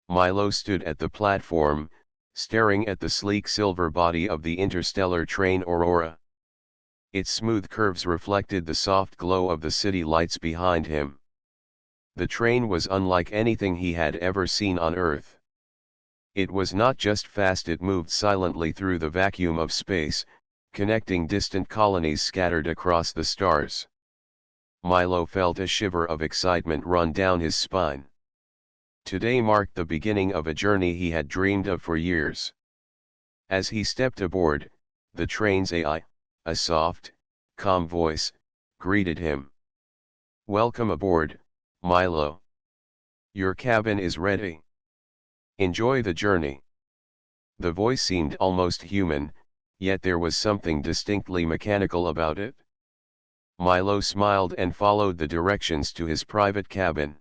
Milo stood at the platform, staring at the sleek silver body of the interstellar train Aurora. Its smooth curves reflected the soft glow of the city lights behind him. The train was unlike anything he had ever seen on Earth. It was not just fast, it moved silently through the vacuum of space, connecting distant colonies scattered across the stars. Milo felt a shiver of excitement run down his spine. Today marked the beginning of a journey he had dreamed of for years. As he stepped aboard, the train's AI, a soft, calm voice, greeted him. "Welcome aboard, Milo. Your cabin is ready. Enjoy the journey." The voice seemed almost human, yet there was something distinctly mechanical about it. Milo smiled and followed the directions to his private cabin.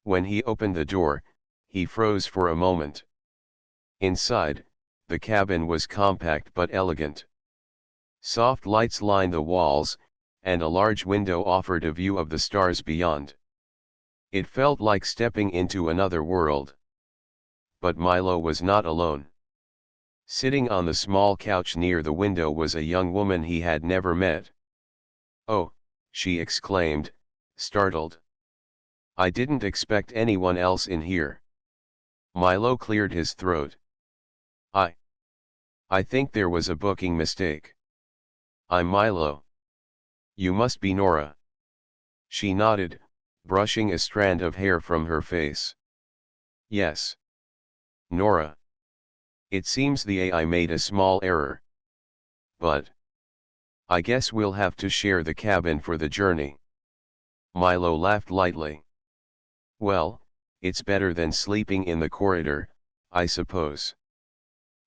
When he opened the door, he froze for a moment. Inside, the cabin was compact but elegant. Soft lights lined the walls, and a large window offered a view of the stars beyond. It felt like stepping into another world. But Milo was not alone. Sitting on the small couch near the window was a young woman he had never met. "Oh," she exclaimed, startled. "I didn't expect anyone else in here." Milo cleared his throat. I think there was a booking mistake. I'm Milo. You must be Nora." She nodded, brushing a strand of hair from her face. "Yes. Nora. It seems the AI made a small error. But I guess we'll have to share the cabin for the journey." Milo laughed lightly. "Well, it's better than sleeping in the corridor, I suppose."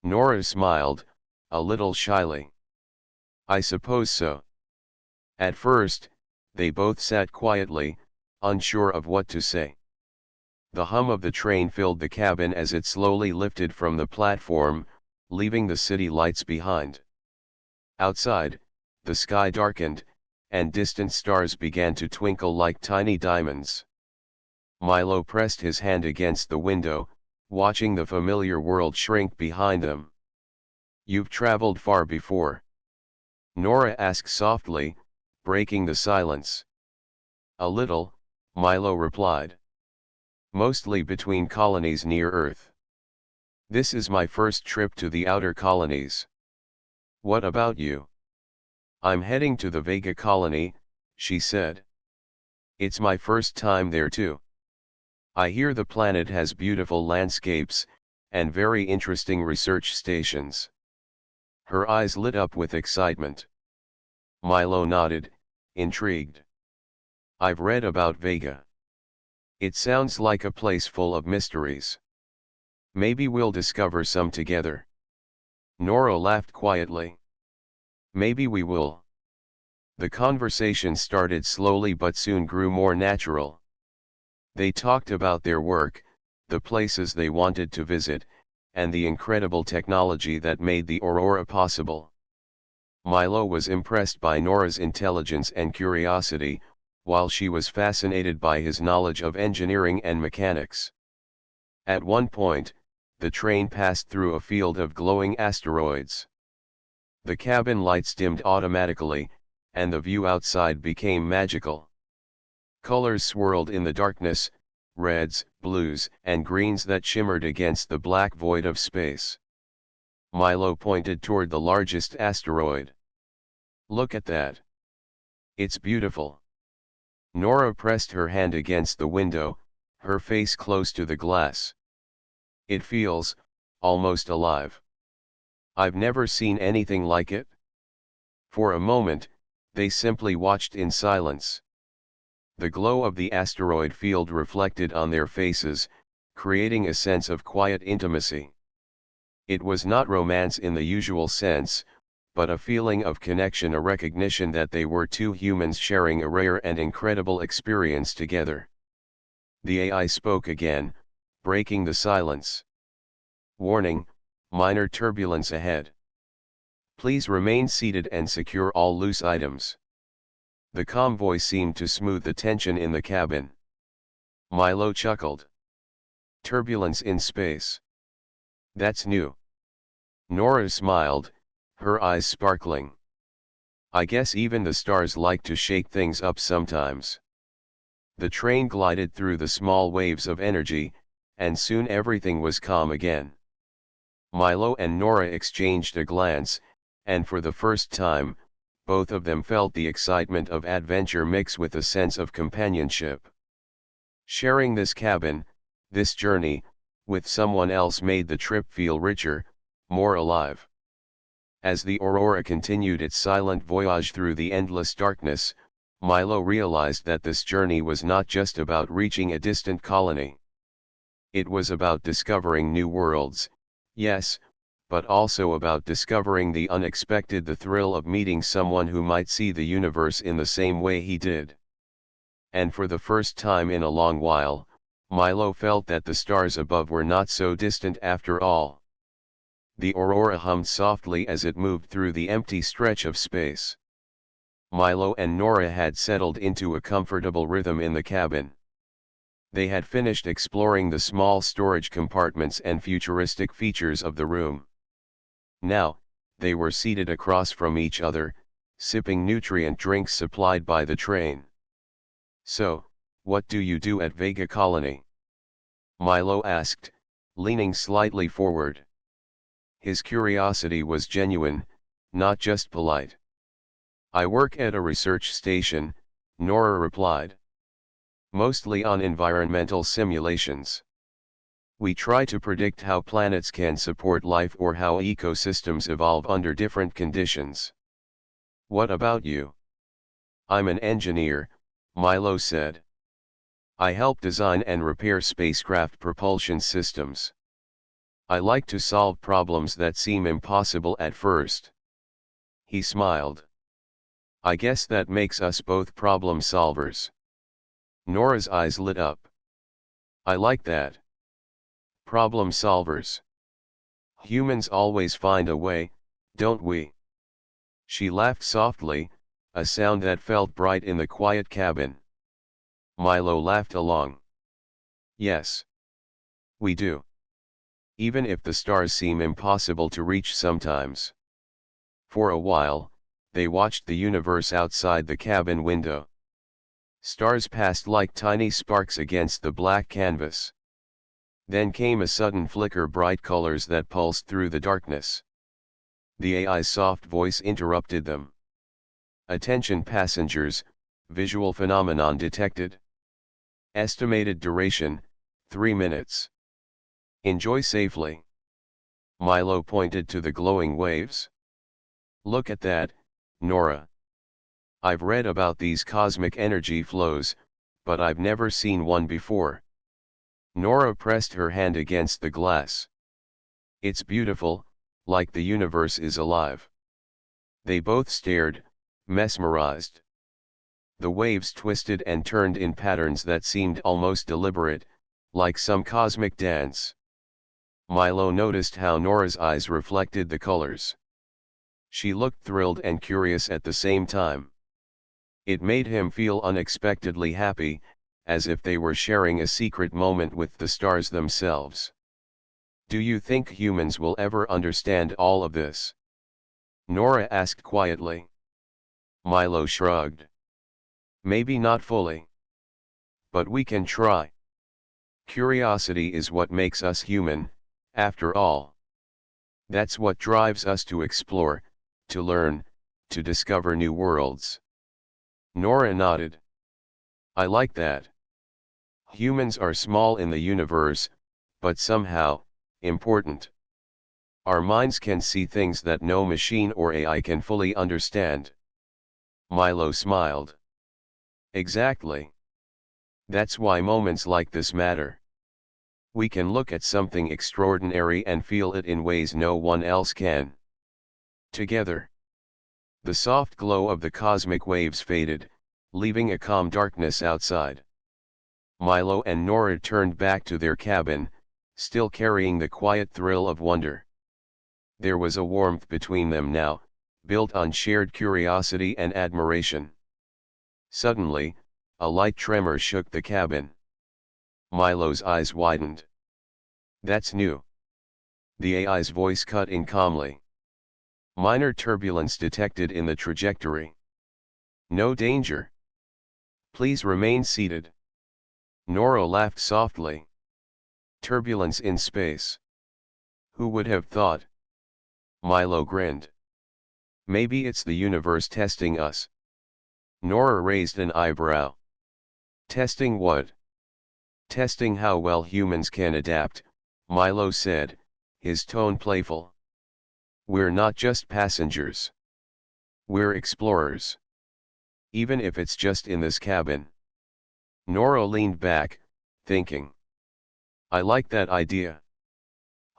Nora smiled, a little shyly. "I suppose so." At first, they both sat quietly, unsure of what to say. The hum of the train filled the cabin as it slowly lifted from the platform, leaving the city lights behind. Outside, the sky darkened, and distant stars began to twinkle like tiny diamonds. Milo pressed his hand against the window, watching the familiar world shrink behind them. "You've traveled far before?" Nora asked softly, breaking the silence. "A little," Milo replied. "Mostly between colonies near Earth. This is my first trip to the outer colonies." "What about you?" "I'm heading to the Vega colony," she said. "It's my first time there too. I hear the planet has beautiful landscapes, and very interesting research stations." Her eyes lit up with excitement. Milo nodded, intrigued. "I've read about Vega. It sounds like a place full of mysteries. Maybe we'll discover some together." Nora laughed quietly. "Maybe we will." The conversation started slowly but soon grew more natural. They talked about their work, the places they wanted to visit, and the incredible technology that made the Aurora possible. Milo was impressed by Nora's intelligence and curiosity, while she was fascinated by his knowledge of engineering and mechanics. At one point, the train passed through a field of glowing asteroids. The cabin lights dimmed automatically, and the view outside became magical. Colors swirled in the darkness, reds, blues, and greens that shimmered against the black void of space. Milo pointed toward the largest asteroid. "Look at that. It's beautiful." Nora pressed her hand against the window, her face close to the glass. "It feels almost alive. I've never seen anything like it." For a moment, they simply watched in silence. The glow of the asteroid field reflected on their faces, creating a sense of quiet intimacy. It was not romance in the usual sense, but a feeling of connection, a recognition that they were two humans sharing a rare and incredible experience together. The AI spoke again, breaking the silence. "Warning, minor turbulence ahead. Please remain seated and secure all loose items." The calm voice seemed to smooth the tension in the cabin. Milo chuckled. Turbulence in space. That's new. Nora smiled, her eyes sparkling. I guess even the stars like to shake things up sometimes. The train glided through the small waves of energy, and soon everything was calm again. Milo and Nora exchanged a glance, and for the first time, both of them felt the excitement of adventure mix with a sense of companionship. Sharing this cabin, this journey, with someone else made the trip feel richer, more alive. As the Aurora continued its silent voyage through the endless darkness, Milo realized that this journey was not just about reaching a distant colony. It was about discovering new worlds, yes, but also about discovering the unexpected, the thrill of meeting someone who might see the universe in the same way he did. And for the first time in a long while, Milo felt that the stars above were not so distant after all. The Aurora hummed softly as it moved through the empty stretch of space. Milo and Nora had settled into a comfortable rhythm in the cabin. They had finished exploring the small storage compartments and futuristic features of the room. Now, they were seated across from each other, sipping nutrient drinks supplied by the train. So, what do you do at Vega Colony? Milo asked, leaning slightly forward. His curiosity was genuine, not just polite. I work at a research station, Nora replied. Mostly on environmental simulations. We try to predict how planets can support life or how ecosystems evolve under different conditions. What about you? I'm an engineer, Milo said. I help design and repair spacecraft propulsion systems. I like to solve problems that seem impossible at first. He smiled. I guess that makes us both problem solvers. Nora's eyes lit up. I like that. Problem solvers. Humans always find a way, don't we? She laughed softly, a sound that felt bright in the quiet cabin. Milo laughed along. Yes. We do. Even if the stars seem impossible to reach sometimes. For a while, they watched the universe outside the cabin window. Stars passed like tiny sparks against the black canvas. Then came a sudden flicker, bright colors that pulsed through the darkness. The AI's soft voice interrupted them. Attention passengers, visual phenomenon detected. Estimated duration, 3 minutes. Enjoy safely. Milo pointed to the glowing waves. Look at that, Nora. I've read about these cosmic energy flows, but I've never seen one before. Nora pressed her hand against the glass. It's beautiful, like the universe is alive. They both stared, mesmerized. The waves twisted and turned in patterns that seemed almost deliberate, like some cosmic dance. Milo noticed how Nora's eyes reflected the colors. She looked thrilled and curious at the same time. It made him feel unexpectedly happy, as if they were sharing a secret moment with the stars themselves. Do you think humans will ever understand all of this? Nora asked quietly. Milo shrugged. Maybe not fully. But we can try. Curiosity is what makes us human, after all. That's what drives us to explore, to learn, to discover new worlds. Nora nodded. I like that. Humans are small in the universe, but somehow, important. Our minds can see things that no machine or AI can fully understand. Milo smiled. Exactly. That's why moments like this matter. We can look at something extraordinary and feel it in ways no one else can. Together. The soft glow of the cosmic waves faded, leaving a calm darkness outside. Milo and Nora turned back to their cabin, still carrying the quiet thrill of wonder. There was a warmth between them now, built on shared curiosity and admiration. Suddenly, a light tremor shook the cabin. Milo's eyes widened. That's new. The AI's voice cut in calmly. Minor turbulence detected in the trajectory. No danger. Please remain seated. Nora laughed softly. Turbulence in space. Who would have thought? Milo grinned. Maybe it's the universe testing us. Nora raised an eyebrow. Testing what? Testing how well humans can adapt, Milo said, his tone playful. We're not just passengers. We're explorers. Even if it's just in this cabin. Nora leaned back, thinking. I like that idea.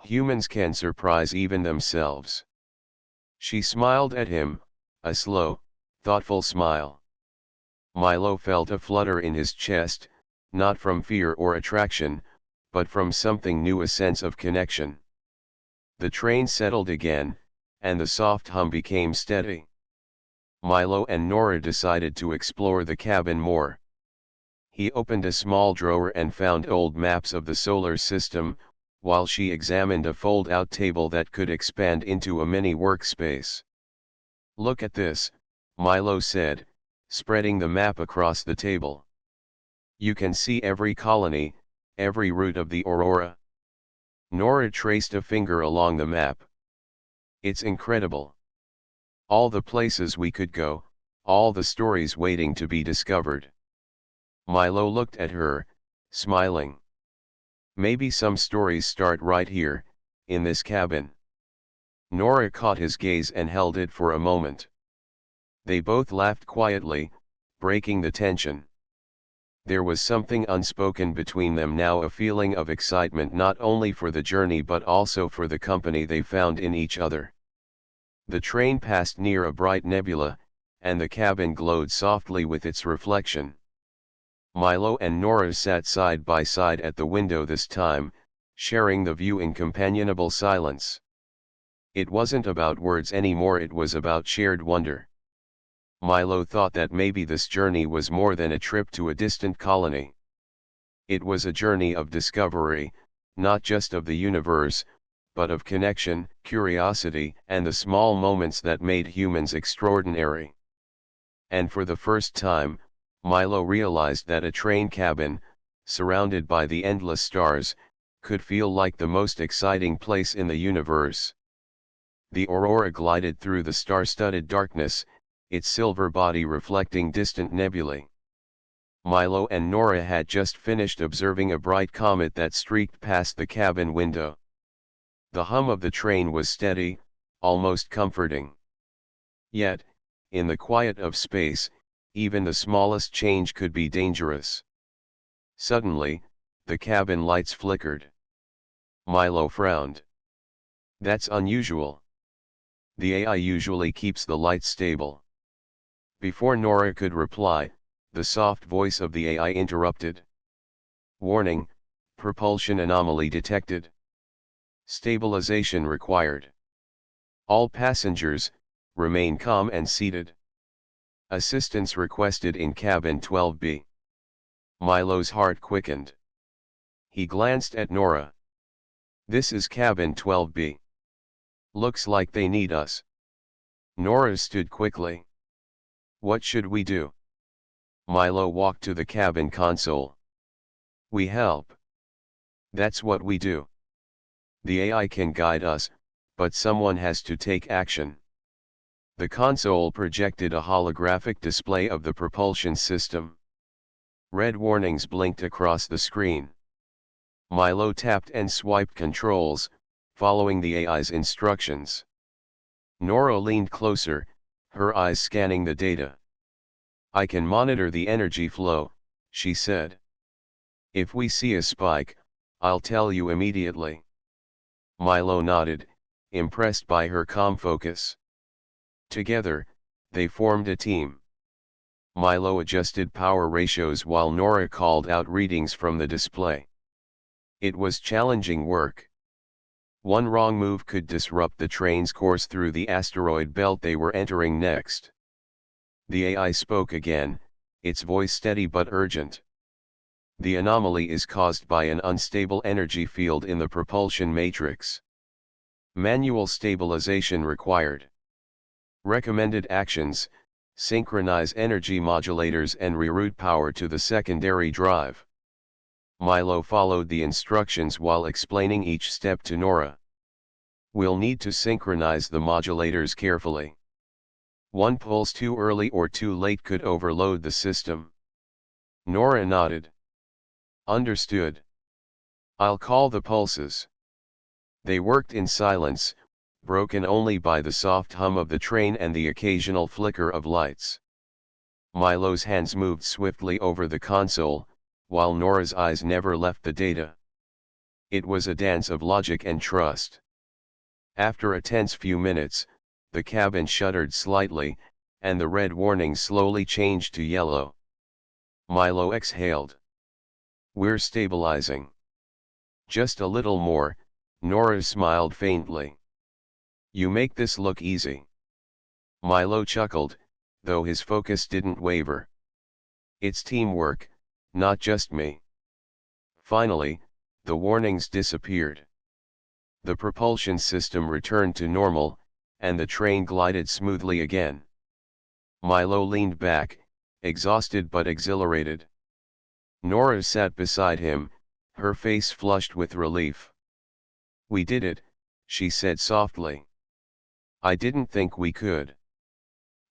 Humans can surprise even themselves. She smiled at him, a slow, thoughtful smile. Milo felt a flutter in his chest, not from fear or attraction, but from something new, a sense of connection. The train settled again, and the soft hum became steady. Milo and Nora decided to explore the cabin more. He opened a small drawer and found old maps of the solar system, while she examined a fold-out table that could expand into a mini workspace. Look at this, Milo said, spreading the map across the table. You can see every colony, every route of the Aurora. Nora traced a finger along the map. It's incredible. All the places we could go, all the stories waiting to be discovered. Milo looked at her, smiling. Maybe some stories start right here, in this cabin. Nora caught his gaze and held it for a moment. They both laughed quietly, breaking the tension. There was something unspoken between them now, a feeling of excitement not only for the journey but also for the company they found in each other. The train passed near a bright nebula, and the cabin glowed softly with its reflection. Milo and Nora sat side by side at the window this time, sharing the view in companionable silence. It wasn't about words anymore, it was about shared wonder. Milo thought that maybe this journey was more than a trip to a distant colony. It was a journey of discovery, not just of the universe, but of connection, curiosity, and the small moments that made humans extraordinary. And for the first time, Milo realized that a train cabin, surrounded by the endless stars, could feel like the most exciting place in the universe. The Aurora glided through the star-studded darkness, its silver body reflecting distant nebulae. Milo and Nora had just finished observing a bright comet that streaked past the cabin window. The hum of the train was steady, almost comforting. Yet, in the quiet of space, even the smallest change could be dangerous. Suddenly, the cabin lights flickered. Milo frowned. That's unusual. The AI usually keeps the lights stable. Before Nora could reply, the soft voice of the AI interrupted. Warning, propulsion anomaly detected. Stabilization required. All passengers, remain calm and seated. Assistance requested in cabin 12B. Milo's heart quickened. He glanced at Nora. This is cabin 12B. Looks like they need us. Nora stood quickly. What should we do? Milo walked to the cabin console. We help. That's what we do. The AI can guide us, but someone has to take action. The console projected a holographic display of the propulsion system. Red warnings blinked across the screen. Milo tapped and swiped controls, following the AI's instructions. Nora leaned closer, her eyes scanning the data. I can monitor the energy flow, she said. If we see a spike, I'll tell you immediately. Milo nodded, impressed by her calm focus. Together, they formed a team. Milo adjusted power ratios while Nora called out readings from the display. It was challenging work. One wrong move could disrupt the train's course through the asteroid belt they were entering next. The AI spoke again, its voice steady but urgent. The anomaly is caused by an unstable energy field in the propulsion matrix. Manual stabilization required. Recommended actions: synchronize energy modulators and reroute power to the secondary drive. Milo followed the instructions while explaining each step to Nora. We'll need to synchronize the modulators carefully. One pulse too early or too late could overload the system. Nora nodded. Understood. I'll call the pulses. They worked in silence, broken only by the soft hum of the train and the occasional flicker of lights. Milo's hands moved swiftly over the console, while Nora's eyes never left the data. It was a dance of logic and trust. After a tense few minutes, the cabin shuddered slightly, and the red warning slowly changed to yellow. Milo exhaled. We're stabilizing. Just a little more, Nora smiled faintly. You make this look easy. Milo chuckled, though his focus didn't waver. It's teamwork, not just me. Finally, the warnings disappeared. The propulsion system returned to normal, and the train glided smoothly again. Milo leaned back, exhausted but exhilarated. Nora sat beside him, her face flushed with relief. We did it, she said softly. I didn't think we could.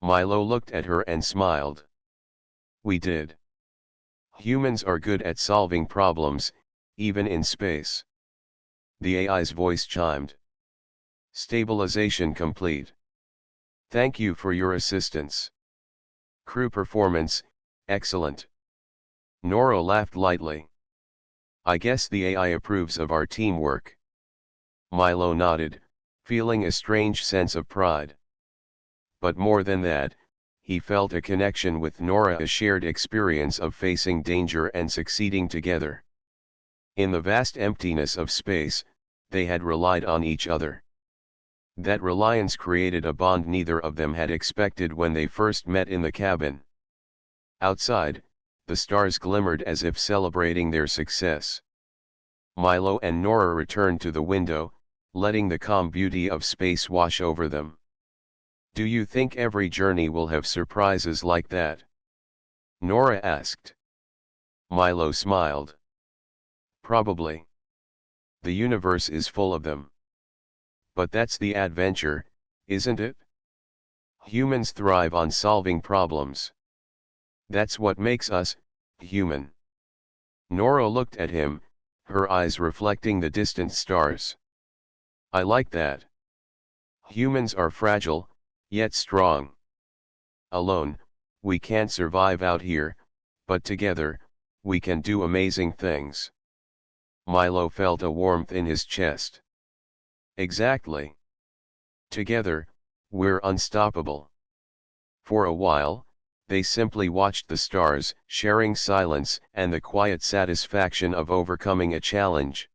Milo looked at her and smiled. We did. Humans are good at solving problems, even in space. The AI's voice chimed. Stabilization complete. Thank you for your assistance. Crew performance, excellent. Nora laughed lightly. I guess the AI approves of our teamwork. Milo nodded, feeling a strange sense of pride. But more than that, he felt a connection with Nora, a shared experience of facing danger and succeeding together. In the vast emptiness of space, they had relied on each other. That reliance created a bond neither of them had expected when they first met in the cabin. Outside, the stars glimmered as if celebrating their success. Milo and Nora returned to the window, letting the calm beauty of space wash over them. Do you think every journey will have surprises like that? Nora asked. Milo smiled. Probably. The universe is full of them. But that's the adventure, isn't it? Humans thrive on solving problems. That's what makes us human. Nora looked at him, her eyes reflecting the distant stars. I like that. Humans are fragile, yet strong. Alone, we can't survive out here, but together, we can do amazing things. Milo felt a warmth in his chest. Exactly. Together, we're unstoppable. For a while, they simply watched the stars, sharing silence and the quiet satisfaction of overcoming a challenge.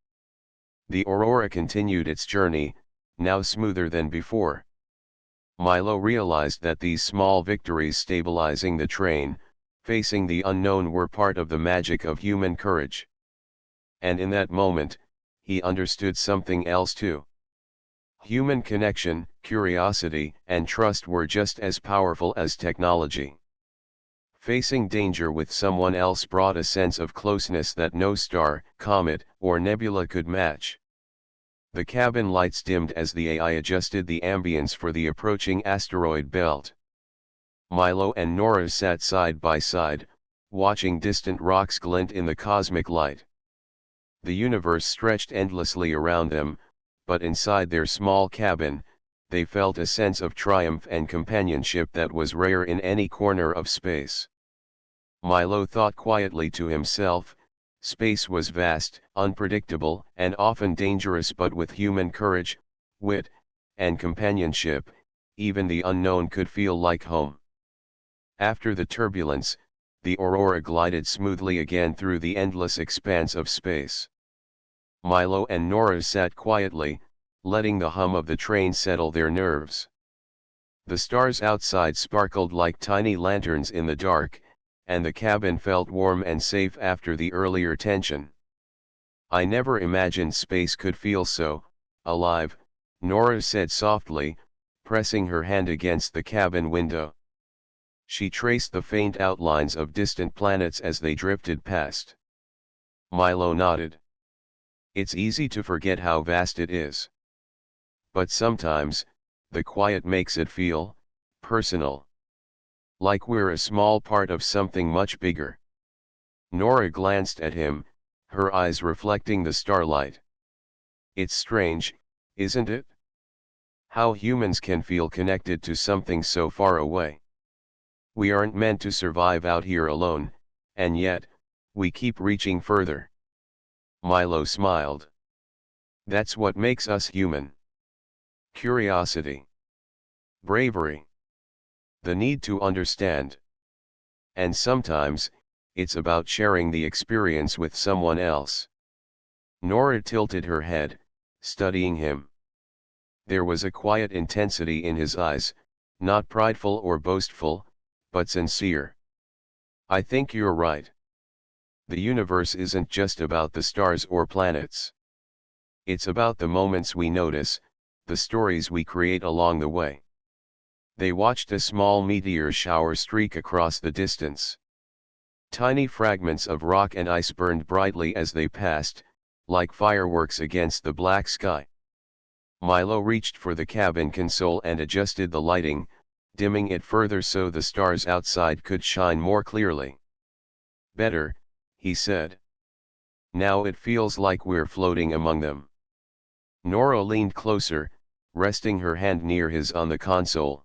The Aurora continued its journey, now smoother than before. Milo realized that these small victories stabilizing the train, facing the unknown were part of the magic of human courage. And in that moment, he understood something else too. Human connection, curiosity, and trust were just as powerful as technology. Facing danger with someone else brought a sense of closeness that no star, comet, or nebula could match. The cabin lights dimmed as the AI adjusted the ambience for the approaching asteroid belt. Milo and Nora sat side by side, watching distant rocks glint in the cosmic light. The universe stretched endlessly around them, but inside their small cabin, they felt a sense of triumph and companionship that was rare in any corner of space. Milo thought quietly to himself, space was vast, unpredictable, and often dangerous, but with human courage, wit, and companionship, even the unknown could feel like home. After the turbulence, the Aurora glided smoothly again through the endless expanse of space. Milo and Nora sat quietly, letting the hum of the train settle their nerves. The stars outside sparkled like tiny lanterns in the dark, and the cabin felt warm and safe after the earlier tension. I never imagined space could feel so alive, Nora said softly, pressing her hand against the cabin window. She traced the faint outlines of distant planets as they drifted past. Milo nodded. It's easy to forget how vast it is. But sometimes, the quiet makes it feel personal. Like we're a small part of something much bigger. Nora glanced at him, her eyes reflecting the starlight. It's strange, isn't it? How humans can feel connected to something so far away. We aren't meant to survive out here alone, and yet, we keep reaching further. Milo smiled. That's what makes us human. Curiosity. Bravery. The need to understand. And sometimes, it's about sharing the experience with someone else. Nora tilted her head, studying him. There was a quiet intensity in his eyes, not prideful or boastful, but sincere. I think you're right. The universe isn't just about the stars or planets. It's about the moments we notice, the stories we create along the way. They watched a small meteor shower streak across the distance. Tiny fragments of rock and ice burned brightly as they passed, like fireworks against the black sky. Milo reached for the cabin console and adjusted the lighting, dimming it further so the stars outside could shine more clearly. Better, he said. Now it feels like we're floating among them. Nora leaned closer, resting her hand near his on the console.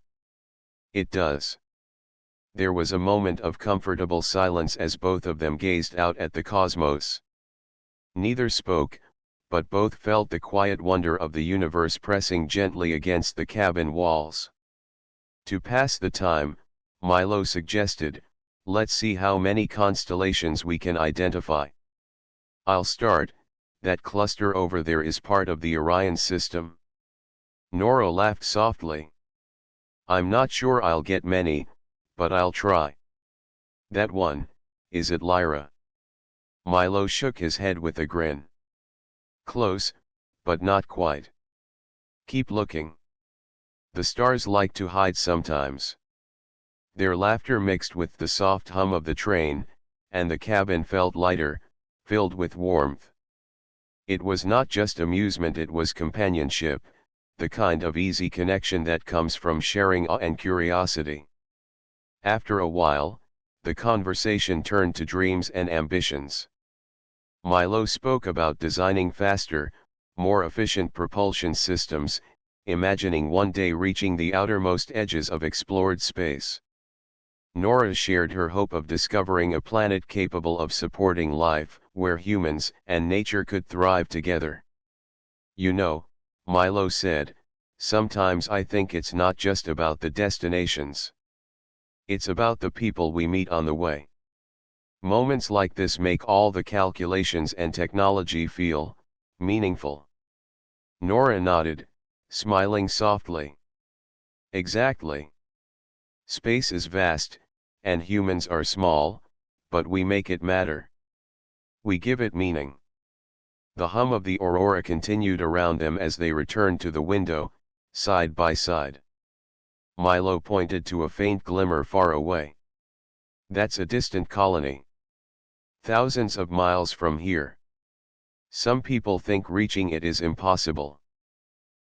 It does. There was a moment of comfortable silence as both of them gazed out at the cosmos. Neither spoke, but both felt the quiet wonder of the universe pressing gently against the cabin walls. To pass the time, Milo suggested, let's see how many constellations we can identify. I'll start, that cluster over there is part of the Orion system. Nora laughed softly. I'm not sure I'll get many, but I'll try. That one, is it Lyra? Milo shook his head with a grin. Close, but not quite. Keep looking. The stars like to hide sometimes. Their laughter mixed with the soft hum of the train, and the cabin felt lighter, filled with warmth. It was not just amusement, it was companionship, the kind of easy connection that comes from sharing awe and curiosity. After a while, the conversation turned to dreams and ambitions. Milo spoke about designing faster, more efficient propulsion systems, imagining one day reaching the outermost edges of explored space. Nora shared her hope of discovering a planet capable of supporting life, where humans and nature could thrive together. You know, Milo said, sometimes I think it's not just about the destinations. It's about the people we meet on the way. Moments like this make all the calculations and technology feel meaningful. Nora nodded, smiling softly. Exactly. Space is vast, and humans are small, but we make it matter. We give it meaning. The hum of the aurora continued around them as they returned to the window, side by side. Milo pointed to a faint glimmer far away. That's a distant colony. Thousands of miles from here. Some people think reaching it is impossible.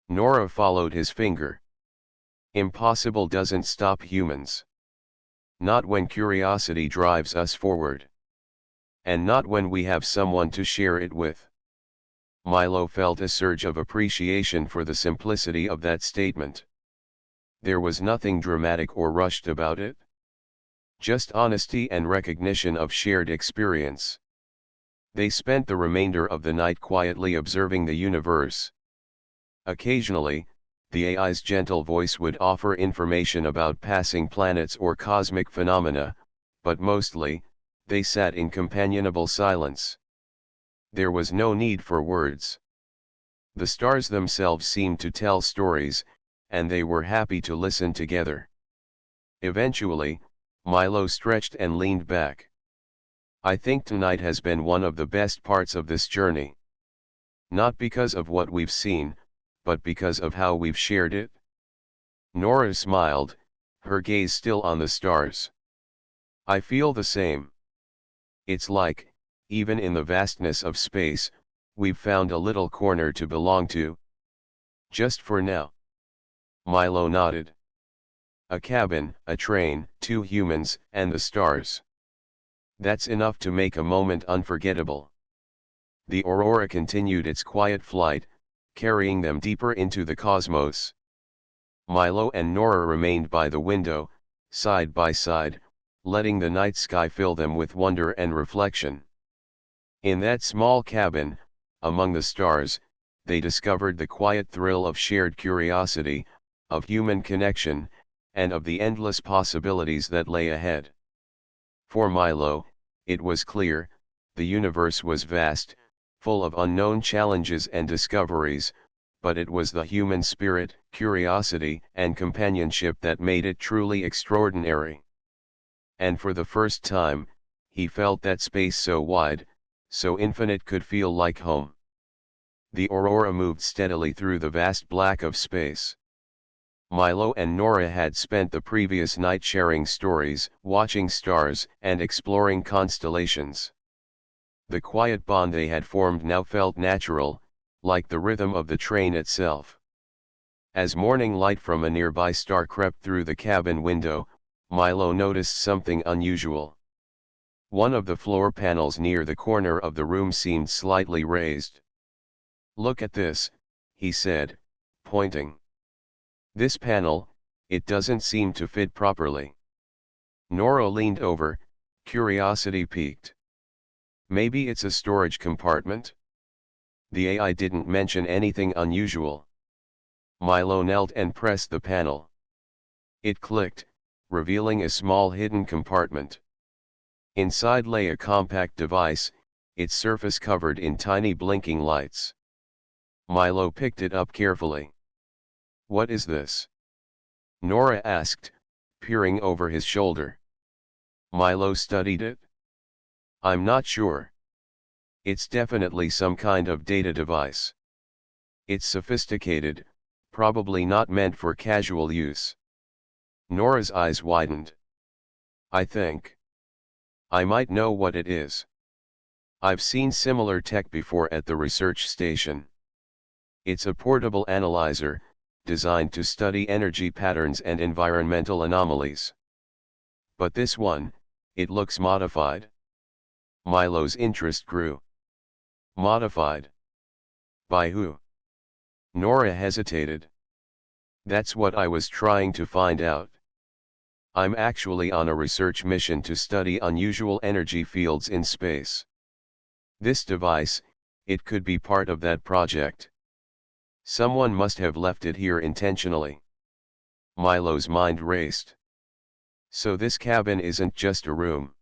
Nora followed his finger. Impossible doesn't stop humans. Not when curiosity drives us forward. And not when we have someone to share it with. Milo felt a surge of appreciation for the simplicity of that statement. There was nothing dramatic or rushed about it. Just honesty and recognition of shared experience. They spent the remainder of the night quietly observing the universe. Occasionally, the AI's gentle voice would offer information about passing planets or cosmic phenomena, but mostly, they sat in companionable silence. There was no need for words. The stars themselves seemed to tell stories, and they were happy to listen together. Eventually, Milo stretched and leaned back. I think tonight has been one of the best parts of this journey. Not because of what we've seen, but because of how we've shared it. Nora smiled, her gaze still on the stars. I feel the same. It's like, even in the vastness of space, we've found a little corner to belong to. Just for now. Milo nodded. A cabin, a train, 2 humans, and the stars. That's enough to make a moment unforgettable. The Aurora continued its quiet flight, carrying them deeper into the cosmos. Milo and Nora remained by the window, side by side, letting the night sky fill them with wonder and reflection. In that small cabin, among the stars, they discovered the quiet thrill of shared curiosity, of human connection, and of the endless possibilities that lay ahead. For Milo, it was clear, the universe was vast, full of unknown challenges and discoveries, but it was the human spirit, curiosity, and companionship that made it truly extraordinary. And for the first time, he felt that space so wide, so infinite could feel like home. The Aurora moved steadily through the vast black of space. Milo and Nora had spent the previous night sharing stories, watching stars, and exploring constellations. The quiet bond they had formed now felt natural, like the rhythm of the train itself. As morning light from a nearby star crept through the cabin window, Milo noticed something unusual. One of the floor panels near the corner of the room seemed slightly raised. "Look at this," he said, pointing. "This panel, it doesn't seem to fit properly." Nora leaned over, curiosity piqued. "Maybe it's a storage compartment?" The AI didn't mention anything unusual. Milo knelt and pressed the panel. It clicked, revealing a small hidden compartment. Inside lay a compact device, its surface covered in tiny blinking lights. Milo picked it up carefully. "What is this?" Nora asked, peering over his shoulder. Milo studied it. "I'm not sure. It's definitely some kind of data device. It's sophisticated, probably not meant for casual use." Nora's eyes widened. I might know what it is. I've seen similar tech before at the research station. It's a portable analyzer, designed to study energy patterns and environmental anomalies. But this one, it looks modified." Milo's interest grew. "Modified? By who?" Nora hesitated. "That's what I was trying to find out. I'm actually on a research mission to study unusual energy fields in space. This device, it could be part of that project. Someone must have left it here intentionally." Milo's mind raced. "So this cabin isn't just a room.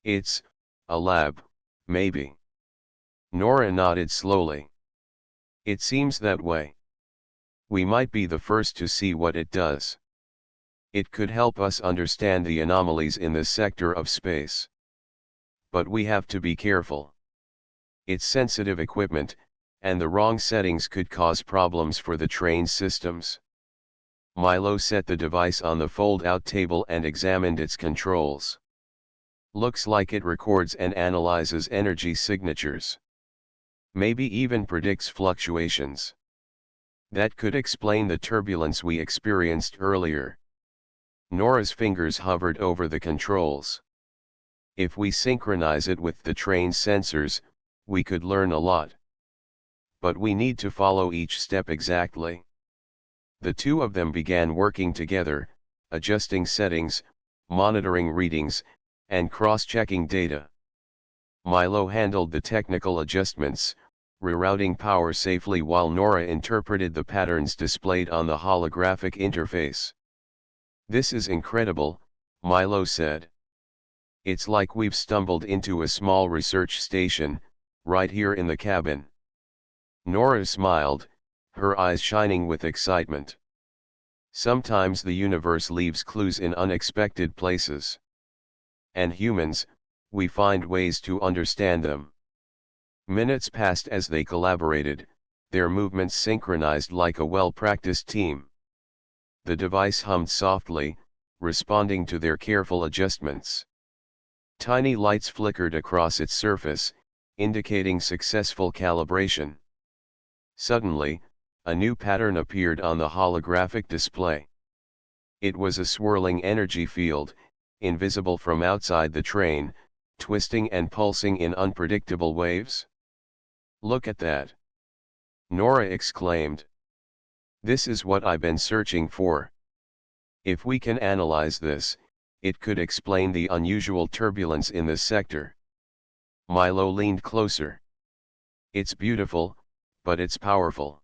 It's a lab, maybe." Nora nodded slowly. "It seems that way. We might be the first to see what it does. It could help us understand the anomalies in this sector of space. But we have to be careful. It's sensitive equipment, and the wrong settings could cause problems for the train's systems." Milo set the device on the fold-out table and examined its controls. "Looks like it records and analyzes energy signatures. Maybe even predicts fluctuations. That could explain the turbulence we experienced earlier." Nora's fingers hovered over the controls. "If we synchronize it with the train's sensors, we could learn a lot. But we need to follow each step exactly." The two of them began working together, adjusting settings, monitoring readings, and cross-checking data. Milo handled the technical adjustments, rerouting power safely while Nora interpreted the patterns displayed on the holographic interface. "This is incredible," Milo said. "It's like we've stumbled into a small research station, right here in the cabin." Nora smiled, her eyes shining with excitement. Sometimes the universe leaves clues in unexpected places. And humans, we find ways to understand them. Minutes passed as they collaborated, their movements synchronized like a well-practiced team. The device hummed softly, responding to their careful adjustments. Tiny lights flickered across its surface, indicating successful calibration. Suddenly, a new pattern appeared on the holographic display. It was a swirling energy field, invisible from outside the train, twisting and pulsing in unpredictable waves. "Look at that!" Nora exclaimed. "This is what I've been searching for. If we can analyze this, it could explain the unusual turbulence in this sector." Milo leaned closer. "It's beautiful, but it's powerful.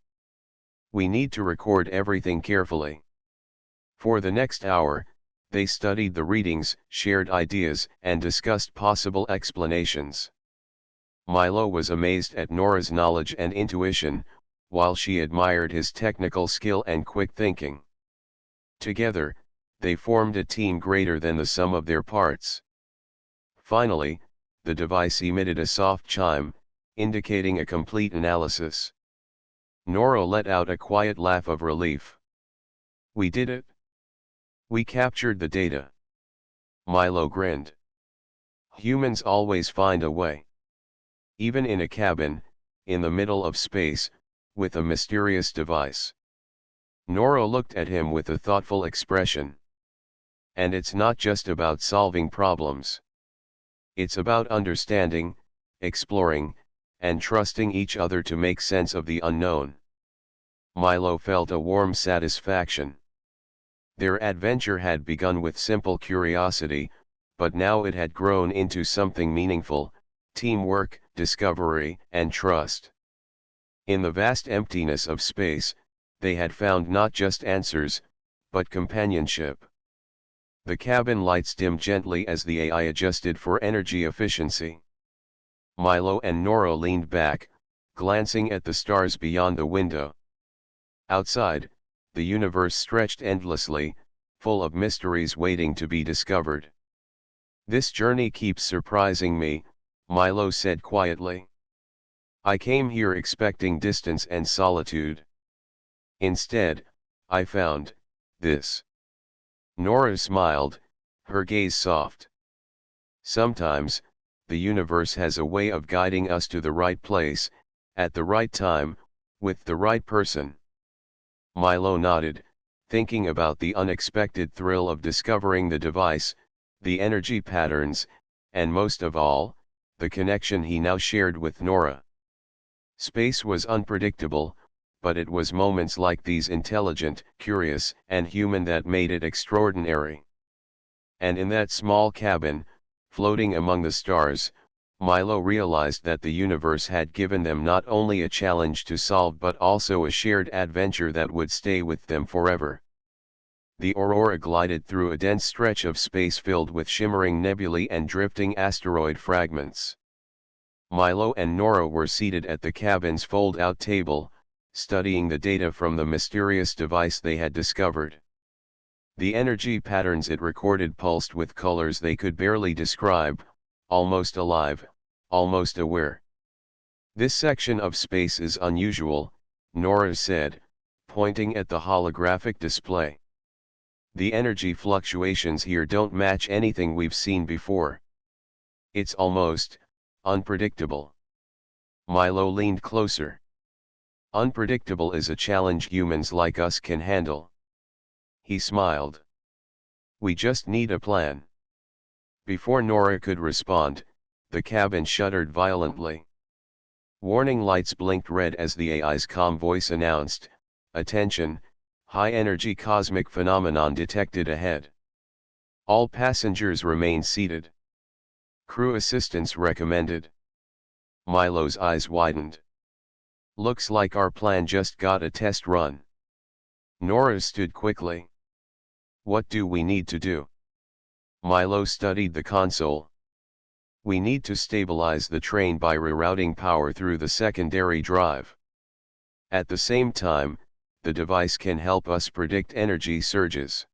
We need to record everything carefully." For the next hour, they studied the readings, shared ideas, and discussed possible explanations. Milo was amazed at Nora's knowledge and intuition, while she admired his technical skill and quick thinking. Together, they formed a team greater than the sum of their parts. Finally, the device emitted a soft chime, indicating a complete analysis. Nora let out a quiet laugh of relief. "We did it. We captured the data." Milo grinned. "Humans always find a way. Even in a cabin, in the middle of space, with a mysterious device." Nora looked at him with a thoughtful expression. "And it's not just about solving problems. It's about understanding, exploring, and trusting each other to make sense of the unknown." Milo felt a warm satisfaction. Their adventure had begun with simple curiosity, but now it had grown into something meaningful: teamwork, discovery, and trust. In the vast emptiness of space, they had found not just answers, but companionship. The cabin lights dimmed gently as the AI adjusted for energy efficiency. Milo and Nora leaned back, glancing at the stars beyond the window. Outside, the universe stretched endlessly, full of mysteries waiting to be discovered. "This journey keeps surprising me," Milo said quietly. "I came here expecting distance and solitude. Instead, I found this." Nora smiled, her gaze soft. "Sometimes, the universe has a way of guiding us to the right place, at the right time, with the right person." Milo nodded, thinking about the unexpected thrill of discovering the device, the energy patterns, and most of all, the connection he now shared with Nora. Space was unpredictable, but it was moments like these, intelligent, curious, and human, that made it extraordinary. And in that small cabin, floating among the stars, Milo realized that the universe had given them not only a challenge to solve but also a shared adventure that would stay with them forever. The Aurora glided through a dense stretch of space filled with shimmering nebulae and drifting asteroid fragments. Milo and Nora were seated at the cabin's fold-out table, studying the data from the mysterious device they had discovered. The energy patterns it recorded pulsed with colors they could barely describe, almost alive, almost aware. "This section of space is unusual," Nora said, pointing at the holographic display. "The energy fluctuations here don't match anything we've seen before. It's almost unpredictable." Milo leaned closer. "Unpredictable is a challenge humans like us can handle." He smiled. "We just need a plan." Before Nora could respond, the cabin shuddered violently. Warning lights blinked red as the AI's calm voice announced, "Attention, high-energy cosmic phenomenon detected ahead. All passengers remain seated. Crew assistance recommended." Milo's eyes widened. "Looks like our plan just got a test run." Nora stood quickly. "What do we need to do?" Milo studied the console. "We need to stabilize the train by rerouting power through the secondary drive. At the same time, the device can help us predict energy surges.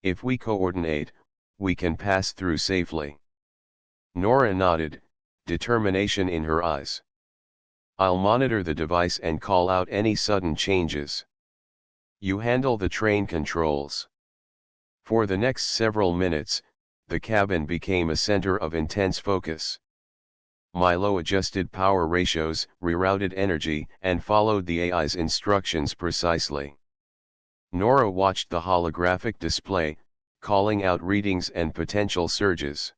If we coordinate, we can pass through safely. Nora nodded, determination in her eyes. I'll monitor the device and call out any sudden changes. You handle the train controls. For the next several minutes, the cabin became a center of intense focus. Milo adjusted power ratios, rerouted energy, and followed the AI's instructions precisely. Nora watched the holographic display, calling out readings and potential surges.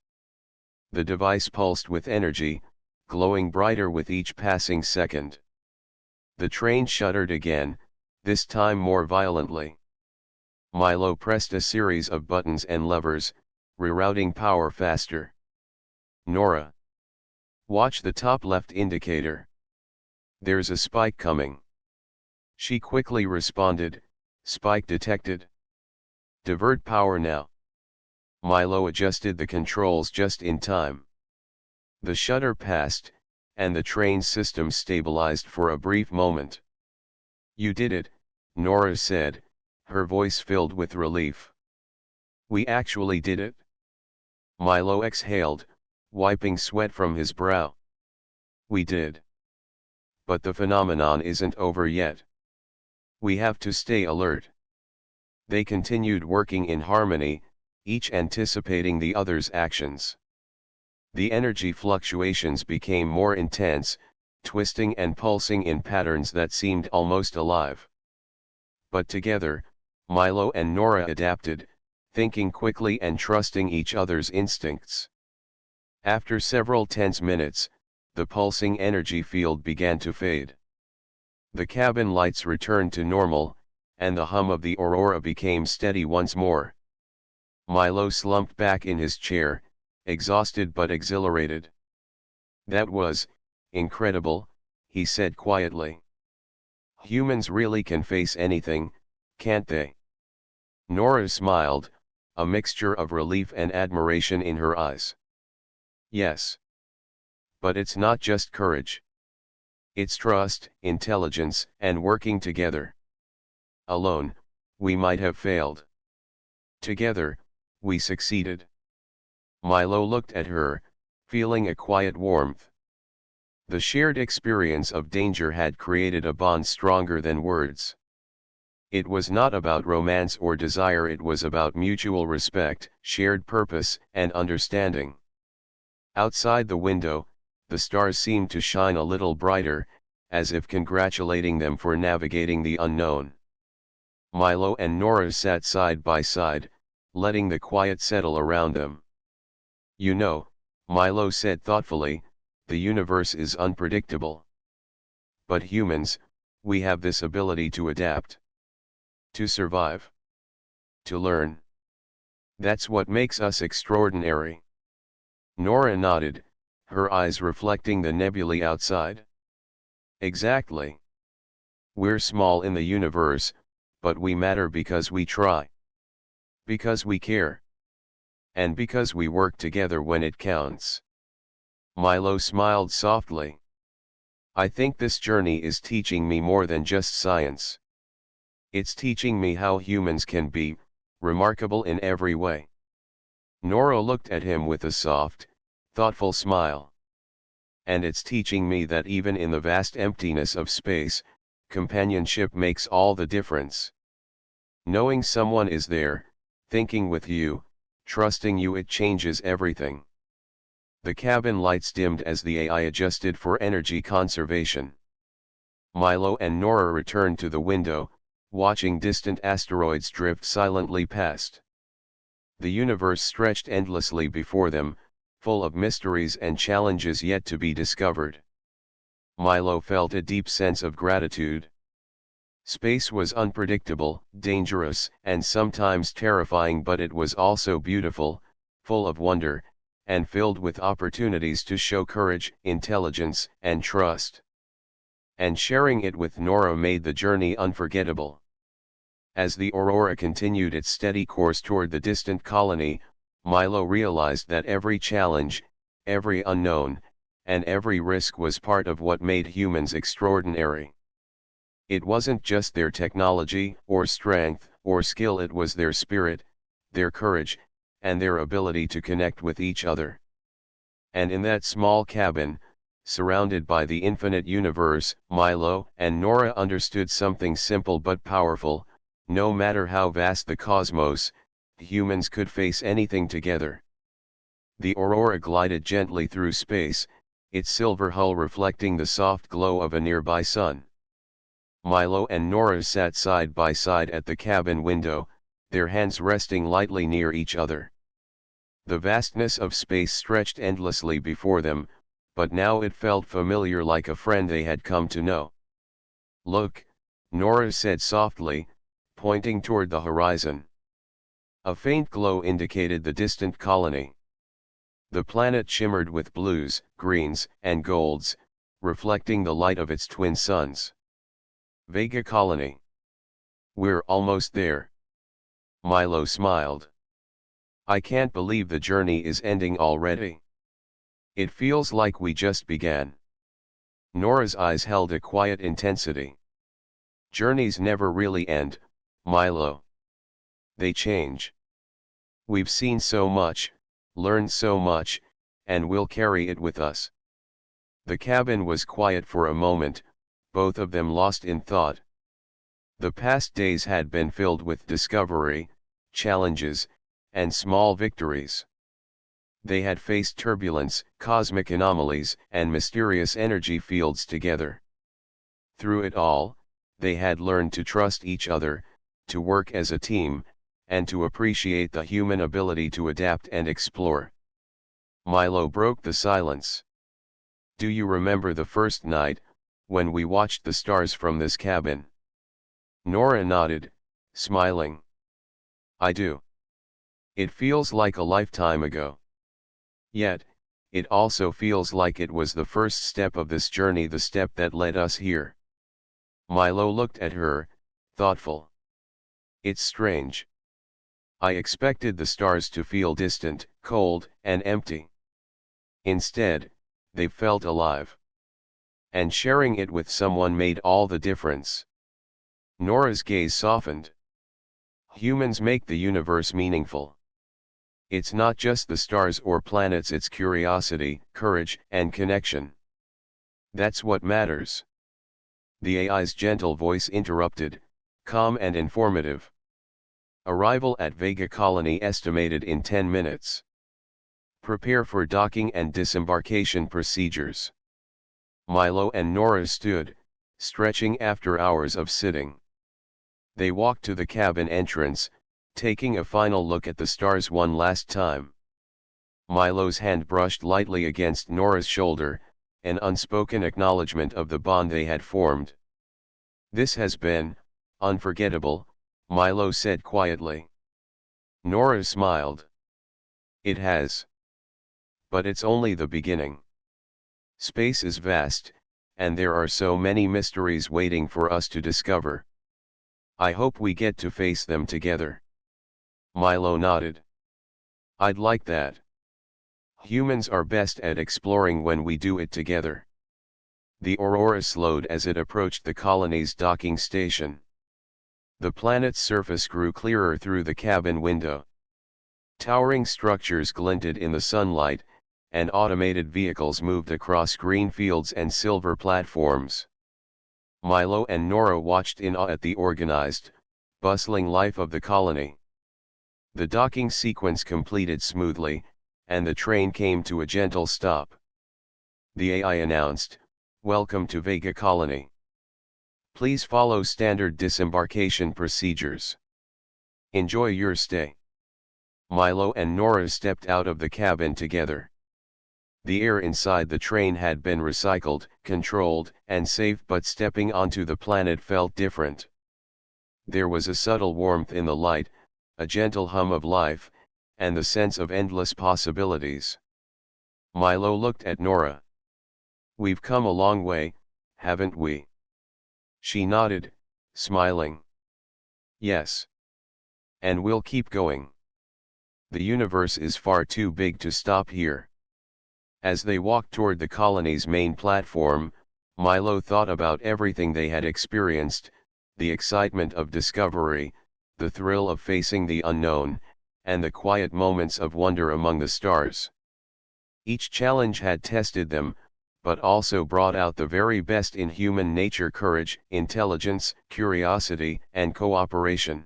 The device pulsed with energy, glowing brighter with each passing second. The train shuddered again, this time more violently. Milo pressed a series of buttons and levers, rerouting power faster. Nora, watch the top left indicator. There's a spike coming. She quickly responded, spike detected. Divert power now. Milo adjusted the controls just in time. The shudder passed, and the train system stabilized for a brief moment. You did it, Nora said, her voice filled with relief. We actually did it. Milo exhaled, wiping sweat from his brow. We did. But the phenomenon isn't over yet. We have to stay alert. They continued working in harmony, each anticipating the other's actions. The energy fluctuations became more intense, twisting and pulsing in patterns that seemed almost alive. But together, Milo and Nora adapted, thinking quickly and trusting each other's instincts. After several tense minutes, the pulsing energy field began to fade. The cabin lights returned to normal, and the hum of the aurora became steady once more. Milo slumped back in his chair, exhausted but exhilarated. That was incredible, he said quietly. Humans really can face anything, can't they? Nora smiled, a mixture of relief and admiration in her eyes. Yes. But it's not just courage. It's trust, intelligence, and working together. Alone, we might have failed. Together, we succeeded. Milo looked at her, feeling a quiet warmth. The shared experience of danger had created a bond stronger than words. It was not about romance or desire, it was about mutual respect, shared purpose, and understanding. Outside the window, the stars seemed to shine a little brighter, as if congratulating them for navigating the unknown. Milo and Nora sat side by side, letting the quiet settle around them. You know, Milo said thoughtfully, the universe is unpredictable. But humans, we have this ability to adapt. To survive. To learn. That's what makes us extraordinary. Nora nodded, her eyes reflecting the nebulae outside. Exactly. We're small in the universe, but we matter because we try. Because we care. And because we work together when it counts. Milo smiled softly. I think this journey is teaching me more than just science. It's teaching me how humans can be, remarkable in every way. Nora looked at him with a soft, thoughtful smile. And it's teaching me that even in the vast emptiness of space, companionship makes all the difference. Knowing someone is there, thinking with you, trusting you, it changes everything. The cabin lights dimmed as the AI adjusted for energy conservation. Milo and Nora returned to the window, watching distant asteroids drift silently past. The universe stretched endlessly before them, full of mysteries and challenges yet to be discovered. Milo felt a deep sense of gratitude. Space was unpredictable, dangerous, and sometimes terrifying, but it was also beautiful, full of wonder, and filled with opportunities to show courage, intelligence, and trust. And sharing it with Nora made the journey unforgettable. As the aurora continued its steady course toward the distant colony, Milo realized that every challenge, every unknown, and every risk was part of what made humans extraordinary. It wasn't just their technology, or strength, or skill, it was their spirit, their courage, and their ability to connect with each other. And in that small cabin, surrounded by the infinite universe, Milo and Nora understood something simple but powerful: no matter how vast the cosmos, humans could face anything together. The Aurora glided gently through space, its silver hull reflecting the soft glow of a nearby sun. Milo and Nora sat side by side at the cabin window, their hands resting lightly near each other. The vastness of space stretched endlessly before them, but now it felt familiar, like a friend they had come to know. "Look," Nora said softly, pointing toward the horizon. A faint glow indicated the distant colony. The planet shimmered with blues, greens, and golds, reflecting the light of its twin suns. "Vega Colony. We're almost there." Milo smiled. "I can't believe the journey is ending already. It feels like we just began." Nora's eyes held a quiet intensity. "Journeys never really end, Milo. They change. We've seen so much, learned so much, and we'll carry it with us." The cabin was quiet for a moment, both of them lost in thought. The past days had been filled with discovery, challenges, and small victories. They had faced turbulence, cosmic anomalies, and mysterious energy fields together. Through it all, they had learned to trust each other, to work as a team, and to appreciate the human ability to adapt and explore. Milo broke the silence. "Do you remember the first night, when we watched the stars from this cabin?" Nora nodded, smiling. "I do. It feels like a lifetime ago. Yet, it also feels like it was the first step of this journey, the step that led us here." Milo looked at her, thoughtful. "It's strange. I expected the stars to feel distant, cold, and empty. Instead, they felt alive. And sharing it with someone made all the difference." Nora's gaze softened. "Humans make the universe meaningful. It's not just the stars or planets, it's curiosity, courage, and connection. That's what matters." The AI's gentle voice interrupted, calm and informative. "Arrival at Vega Colony estimated in 10 minutes. Prepare for docking and disembarkation procedures." Milo and Nora stood, stretching after hours of sitting. They walked to the cabin entrance, taking a final look at the stars one last time. Milo's hand brushed lightly against Nora's shoulder, an unspoken acknowledgement of the bond they had formed. "This has been unforgettable," Milo said quietly. Nora smiled. "It has. But it's only the beginning. Space is vast, and there are so many mysteries waiting for us to discover. I hope we get to face them together." Milo nodded. "I'd like that. Humans are best at exploring when we do it together." The Aurora slowed as it approached the colony's docking station. The planet's surface grew clearer through the cabin window. Towering structures glinted in the sunlight, and automated vehicles moved across green fields and silver platforms. Milo and Nora watched in awe at the organized, bustling life of the colony. The docking sequence completed smoothly, and the train came to a gentle stop. The AI announced, "Welcome to Vega Colony. Please follow standard disembarkation procedures. Enjoy your stay." Milo and Nora stepped out of the cabin together. The air inside the train had been recycled, controlled, and safe, but stepping onto the planet felt different. There was a subtle warmth in the light, a gentle hum of life, and the sense of endless possibilities. Milo looked at Nora. "We've come a long way, haven't we?" She nodded, smiling. "Yes. And we'll keep going. The universe is far too big to stop here." As they walked toward the colony's main platform, Milo thought about everything they had experienced, the excitement of discovery, the thrill of facing the unknown, and the quiet moments of wonder among the stars. Each challenge had tested them, but also brought out the very best in human nature: courage, intelligence, curiosity, and cooperation.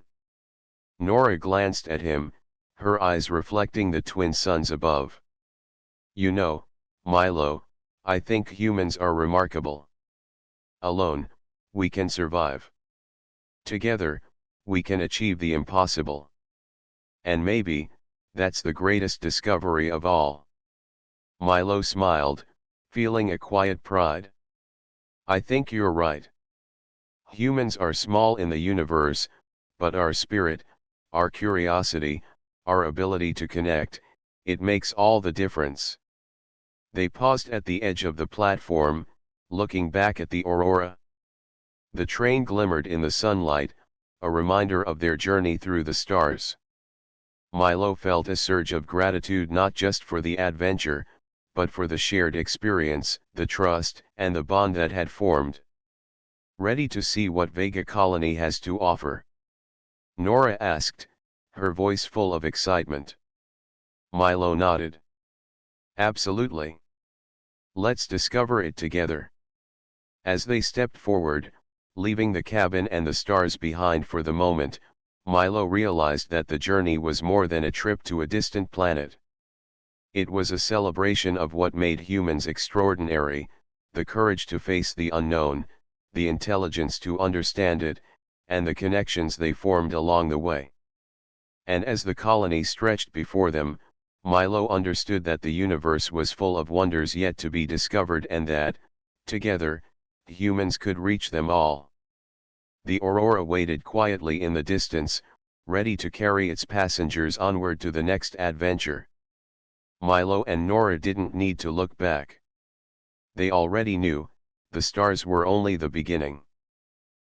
Nora glanced at him, her eyes reflecting the twin suns above. "You know, Milo, I think humans are remarkable. Alone, we can survive. Together, we can achieve the impossible. And maybe, that's the greatest discovery of all." Milo smiled, feeling a quiet pride. "I think you're right. Humans are small in the universe, but our spirit, our curiosity, our ability to connect, it makes all the difference." They paused at the edge of the platform, looking back at the aurora. The train glimmered in the sunlight, a reminder of their journey through the stars. Milo felt a surge of gratitude, not just for the adventure, but for the shared experience, the trust, and the bond that had formed. "Ready to see what Vega Colony has to offer?" Nora asked, her voice full of excitement. Milo nodded. "Absolutely. Let's discover it together." As they stepped forward, leaving the cabin and the stars behind for the moment, Milo realized that the journey was more than a trip to a distant planet. It was a celebration of what made humans extraordinary: the courage to face the unknown, the intelligence to understand it, and the connections they formed along the way. And as the colony stretched before them, Milo understood that the universe was full of wonders yet to be discovered, and that, together, humans could reach them all. The aurora waited quietly in the distance, ready to carry its passengers onward to the next adventure. Milo and Nora didn't need to look back. They already knew, the stars were only the beginning.